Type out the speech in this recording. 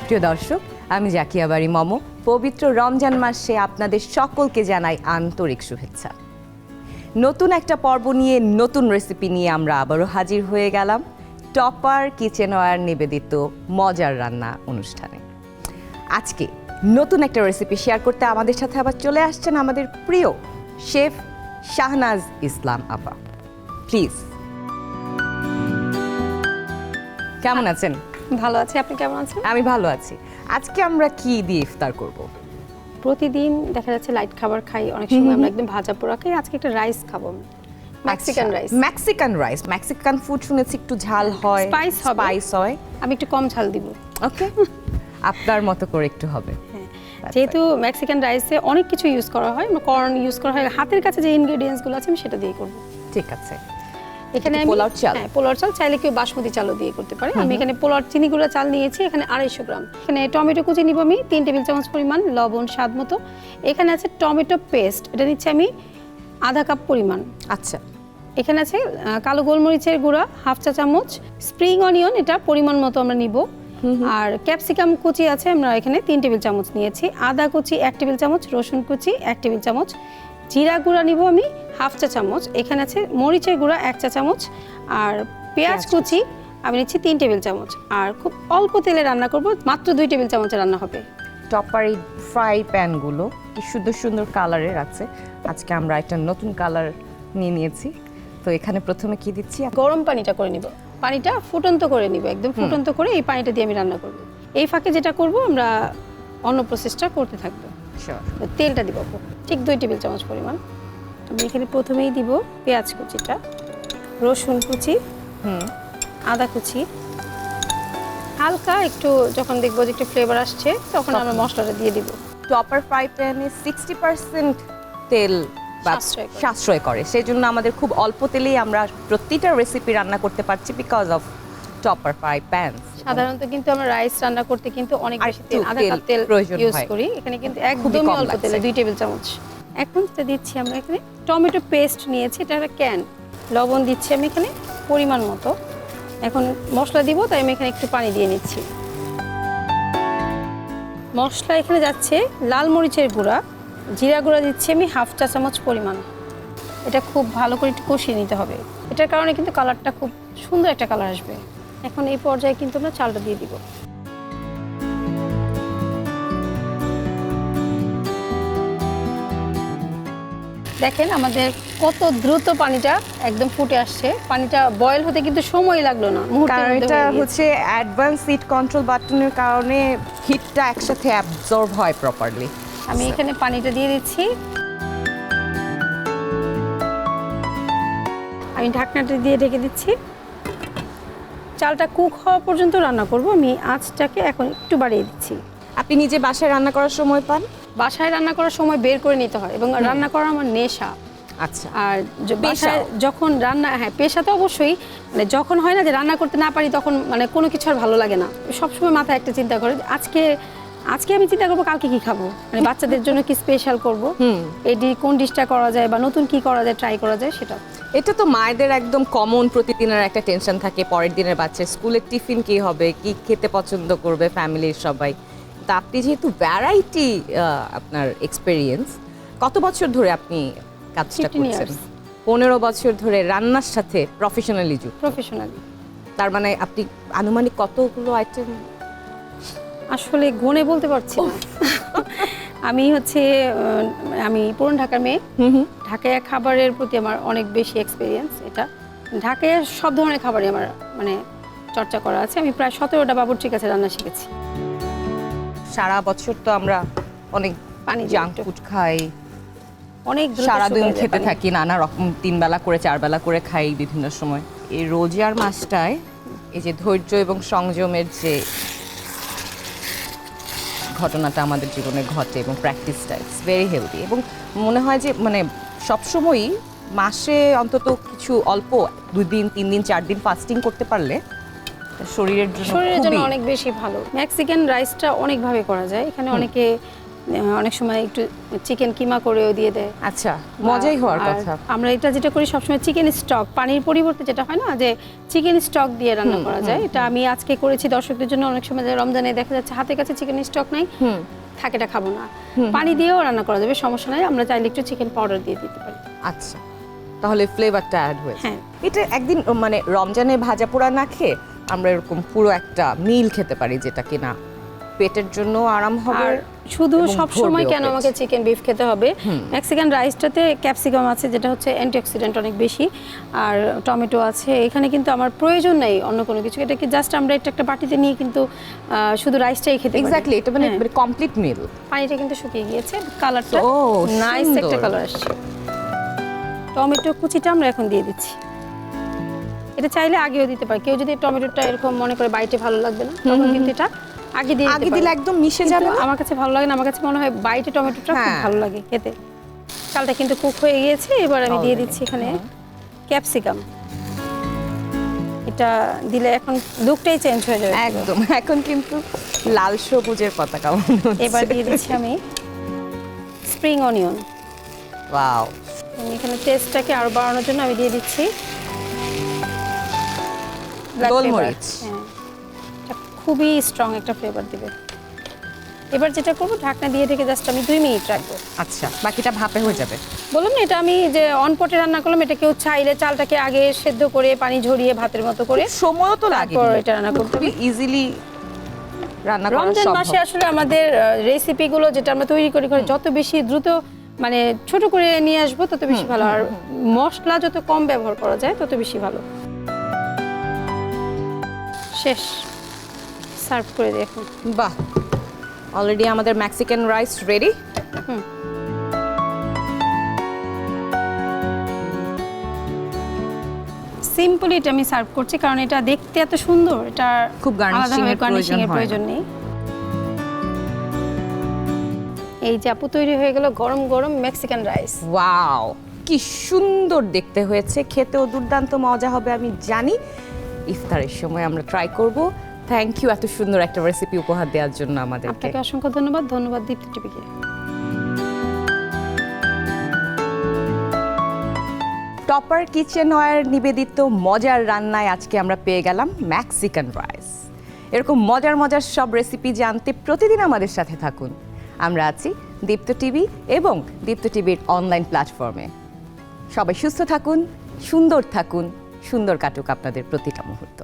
প্রিয় দর্শক, আমি জাকিয়া বাড়ি মমো। পবিত্র রমজান মাসে আপনাদের সকলকে জানাই আন্তরিক শুভেচ্ছা। নতুন একটা পর্ব নিয়ে, নতুন রেসিপি নিয়ে আমরা আবারও হাজির হয়ে গেলাম টপার কিচেনওয়্যার নিবেদিত মজার রান্না অনুষ্ঠানে। আজকে নতুন একটা রেসিপি শেয়ার করতে আমাদের সাথে আবার চলে আসছেন আমাদের প্রিয় শেফ শাহনাজ ইসলাম আপা। প্লিজ। কেমন আছেন? ভালো আছি, আপনি কেমন আছেন? আমি ভালো আছি। আজকে আমরা কি দিয়ে ইফতার করব? প্রতিদিন দেখা যাচ্ছে লাইট খাবার খাই, অনেক সময় আমরা একদম ভাজা পোড়া খাই। আজকে একটা রাইস খাবো, মেক্সিকান রাইস। মেক্সিকান ফুড শুনেছি একটু ঝাল হয়, স্পাইস হয়। আমি একটু কম ঝাল দিব। ওকে, আপনার মতো করে একটু হবে। যেহেতু মেক্সিকান রাইসে অনেক কিছু ইউজ করা হয়, কর্ন ইউজ করা হয়, হাতের কাছে যে ইনগ্রেডিয়েন্টস গুলো আছে আমি সেটা দিয়ে করব। ঠিক আছে। এখানে আমি পোলাও চাল চাইলে কেউ বাসমতি চালও দিয়ে করতে পারে। আমি এখানে পোলাওর চিনি গুঁড়া চাল নিয়েছি, এখানে 250 গ্রাম। এখানে টমেটো কুচি নিব আমি 3 টেবিল চামচ পরিমাণ, লবণ স্বাদ মতো। এখানে আছে টমেটো পেস্ট, এটা নিচ্ছি আমি আধা কাপ পরিমাণ। আচ্ছা। এখানে আছে কালো গোলমরিচের গুঁড়া হাফ চা চামচ, স্প্রিং অনিয়ন এটা পরিমাণ মতো আমরা নিব, আর ক্যাপসিকাম কুচি আছে আমরা এখানে 3 টেবিল চামচ নিয়েছি, আদা কুচি 1 টেবিল চামচ, রসুন কুচি 1 টেবিল চামচ, জিরা গুঁড়া নিব আমি হাফ চা চামচ, এখানে আছে মরিচের গুঁড়া 1 চা চামচ, আর পেঁয়াজ কুচি আমি নিচ্ছি 3 টেবিল চামচ। আর খুব অল্প তেলে রান্না করব, মাত্র 2 টেবিল চামচে রান্না হবে। টপার এই ফ্রাই প্যানগুলো কি সুন্দর সুন্দর কালারের আছে। আজকে আমরা একটা নতুন কালার নিয়েছি। তো এখানে প্রথমে কি দিচ্ছি? গরম পানিটা করে নিব, পানিটা ফুটন্ত করে নিব, একদম ফুটন্ত করে এই পানিটা দিয়ে আমি রান্না করব। এই ফাঁকে যেটা করব আমরা অন্য প্রসেসটা করতে থাকবো। তেলটা দিব ঠিক 2 টেবিল চামচ পরিমাণ। আমি এখানে প্রথমেই দিব পেঁয়াজ কুচিটা, রসুন কুচি, আদা কুচি, হালকা একটু যখন দেখবো যে একটু ফ্লেভার আসছে তখন আমরা মশলাটা দিয়ে দিব। টপার ফ্রাই প্যানে 60% তেল সাশ্রয় করে, সেই জন্য আমাদের খুব অল্প তেলেই আমরা প্রতিটা রেসিপি রান্না করতে পারছি because of topper fry pan. সাধারণত কিন্তু আমরা রাইস রান্না করতে কিন্তু অনেক বেশি তেল, আধা কাপ তেল ইউজ করি। এখানে কিন্তু একদমই অল্প তেলে 2 টেবিল চামচ। এখন যেটা দিচ্ছি আমরা এখানে টমেটো পেস্ট নিয়েছি, এটা একটা ক্যান, লবণ দিচ্ছি আমি এখানে পরিমাণ মতো। এখন মশলা দিব, তাই আমি এখানে একটু পানি দিয়ে নিচ্ছি। মশলা এখানে যাচ্ছে লাল মরিচের গুঁড়া, জিরা গুঁড়া দিচ্ছি আমি হাফ চা চামচ পরিমাণ। এটা খুব ভালো করে একটু কষিয়ে নিতে হবে, এটার কারণে কিন্তু কালারটা খুব সুন্দর একটা কালার আসবে। এখন এই পর্যায়ে কিন্তু আমরা চালটা দিয়ে দিব। দেখেন আমাদের কত দ্রুত পানিটা একদম ফুটে আসছে। পানিটা বয়েল হতে কিন্তু সময় লাগলো না, কারণ এটা হচ্ছে অ্যাডভান্স হিট কন্ট্রোল বাটনের কারণে হিটটা একসাথে অ্যাবজর্ব হয় প্রপারলি। আমি এখানে পানিটা দিয়ে দিচ্ছি, আমি ঢাকনাটা দিয়ে ঢেকে দিচ্ছি। চালটা কুক হওয়া পর্যন্ত রান্না করব। আমি আঁচটাকে এখন একটু বাড়িয়ে দিচ্ছি। আপনি নিজে বাসায় রান্না করার সময় পান? বাসায় রান্না করার সময় বের করে নিতে হয়, এবং রান্না করা আমার নেশা। আচ্ছা। আর বাসায় যখন রান্না, পেশা তো অবশ্যই, মানে যখন হয় না যে রান্না করতে না পারি তখন মানে কোনো কিছু আর ভালো লাগে না। সবসময় মাথায় একটা চিন্তা করে আজকে আমি চিন্তা করবো কালকে কি খাবো, মানে বাচ্চাদের জন্য কি স্পেশাল করবো, কোন ডিশটা করা যায় বা নতুন কি করা যায়, ট্রাই করা যায় সেটা। এটা তো মায়েদের একদম কমন প্রতিদিনের একটা টেনশন থাকে, পরের দিনের বাচ্চার স্কুলের টিফিন কি হবে, কি খেতে পছন্দ করবে ফ্যামিলির সবাই। তা আপনি যেহেতু ভ্যারাইটি আপনার এক্সপেরিয়েন্স, কত বছর ধরে আপনি কাজটা করছেন? 15 বছর ধরে রান্নার সাথে প্রফেশনালি যুক্ত। তার মানে আপনি আনুমানিক কতগুলো আইটেম? আসলে গুণে বলতে পারছি না। আমি পুরান ঢাকার মেয়ে। ঢাকায় খাবারের প্রতি আমার অনেক বেশি এক্সপিরিয়েন্স। এটা ঢাকায় সব ধরনের খাবারই আমার মানে চর্চা করা আছে। আমি প্রায় 17টা বাবুর্চির কাছে রান্না শিখেছি। সারা বছর তো আমরা অনেক জাঙ্ক ফুড খাই, অনেক সারাদিন খেতে থাকি নানা রকম, 3 বেলা করে 4 বেলা করে খাই বিভিন্ন সময়। এই রোজার মাসটায় এই যে ধৈর্য এবং সংযমের যে ঘটনাটা আমাদের জীবনে ঘটে এবং প্র্যাকটিসটা ইটস ভেরি হেলদি। এবং মনে হয় যে মানে সবসময়ই মাসে অন্তত কিছু অল্প 2 দিন 3 দিন 4 দিন ফাস্টিং করতে পারলে শরীরের জন্য অনেক বেশি ভালো। মেক্সিকান রাইসটা অনেকভাবে করা যায়। এখানে অনেকে অনেক সময় একটু চিকেন কিমা করেও দিয়ে দেয়। আচ্ছা, মজাই হওয়ার আর কথা। আমরা এটা যেটা করি সবসময় চিকেন স্টক, পানির পরিবর্তে যেটা হয় না যে চিকেন স্টক দিয়ে রান্না করা যায়, এটা আমি আজকে করেছি দর্শকদের জন্য। অনেক সময় রমজানে দেখা যাচ্ছে হাতের কাছে চিকেন স্টক নাই, থাকে এটা খাবো না, পানি দিয়েও রান্না করা যাবে, সমস্যা নাই। আমরা চাইলে একটু চিকেন পাউডার দিয়ে দিতে পারি। আচ্ছা, তাহলে ফ্লেভারটা অ্যাড হয়েছে। হ্যাঁ। এটা একদিন মানে রমজানে ভাজা পোড়া না খেয়ে আমরা এরকম পুরো একটা মিল খেতে পারি, যেটা কিনা পেটের জন্য আরাম হবে। আর শুধু এবং সব সময় ভরবেও কেন পেট। আমাকে চিকেন বিফ খেতে হবে? মেক্সিকান রাইসটাতে ক্যাপসিকাম আছে, যেটা হচ্ছে অ্যান্টিঅক্সিডেন্ট অনেক বেশি, আর টমেটো আছে। এখানে কিন্তু আমার প্রয়োজন নেই অন্য কোনো কিছু। এটা কি জাস্ট আমরা এটা একটা বাটিতে নিয়ে কিন্তু শুধু রাইসটাই খেতে পারি। এক্স্যাক্টলি, এটা মানে হ্যাঁ। কমপ্লিট মিল। পানিটা কিন্তু শুকিয়ে গিয়েছে, কালারটা ও, নাইস একটা সুন্দর। কালার আসছে। টমেটো কুচিটা আমরা এখন দিয়ে দিচ্ছি। এটা চাইলে আগেও দিতে পারি, কেউ যদি টমেটোটা এরকম মনে করে বাইটে ভালো লাগবে না, তখন কিন্তু এটা আগে দিয়ে আগে দিলে একদম মিশে যাবে না? আমার কাছে ভালো লাগে না, আমার কাছে মনে হয় বাইটে টমেটোটা খুব হ্যাঁ। ভালো লাগে খেতে। চালটা কিন্তু কুক হয়ে গিয়েছে, এবার আমি দিয়ে দিচ্ছি এখানে ক্যাপসিকাম। এটা দিলে এখন লুকটাই চেঞ্জ হয়ে যাবে একদম, এখন কিন্তু লাল সবুজের পতাকা মনে হচ্ছে। এবার দিয়ে দিচ্ছি আমি স্প্রিং অনিয়ন। ওয়াও, এখানে টেস্টটাকে আরো বাড়ানোর জন্য আমি দিয়ে দিচ্ছি black pepper। গোলমরিচ। হ্যাঁ, এটা খুবই স্ট্রং একটা ফ্লেভার দিবে। এবার যেটা করবো, ঢাকনা দিয়ে ঢেকে জাস্ট আমি 2 মিনিট রাখবো। আচ্ছা, বাকিটা ভাপে হয়ে যাবে। বললাম না, এটা আমি যে অনপটে রান্না করলাম, এটা কেউ চাইলে চালটাকে আগে সেদ্ধ করে পানি ঝরিয়ে ভাতের মতো করে সময়ও তো লাগে, তারপর এটা রান্না করতে হবে। ইজিলি রান্না করা রমজান সম্ভব। মাসে আসলে আমাদের রেসিপিগুলো যেটা আমরা তৈরি করি ঘরে, যত বেশি দ্রুত মানে ছোট করে নিয়ে আসবো তত বেশি ভালো, আর মশলা যত কম ব্যবহার করা যায় তত বেশি ভালো। শেষ, সার্ভ করে দেখুন। বাহ, অলরেডি আমাদের মেক্সিকান রাইস রেডি। সিম্পলি এটা আমি সার্ভ করছি, কারণ এটা দেখতে এত সুন্দর, এটা খুব garnishing এর গার্নিশিং এর প্রয়োজন হয় প্রয়োজন নেই। এই যে আপু, তৈরি হয়ে গেল গরম গরম মেক্সিকান রাইস। ওয়াও, কি সুন্দর দেখতে হয়েছে, খেতেও দুর্দান্ত মজা হবে আমি জানি। ইফতারের সময় আমরা ট্রাই করব। থ্যাংক ইউ এত সুন্দর একটা রেসিপি উপহার দেওয়ার জন্য আমাদেরকে। আপনাকে অসংখ্য ধন্যবাদ। ধন্যবাদ দীপ্তি টিভিকে। টপার কিচেনওয়্যার নিবেদিত মজার রান্নায় আজকে আমরা পেয়ে গেলাম মেক্সিকান রাইস। এরকম মজার মজার সব রেসিপি জানতে প্রতিদিন আমাদের সাথে থাকুন। আমরা আছি দীপ্ত টিভি এবং দীপ্ত টিভির অনলাইন প্ল্যাটফর্মে। সবাই সুস্থ থাকুন, সুন্দর থাকুন, সুন্দর কাটুক আপনাদের প্রতিটা মুহূর্ত।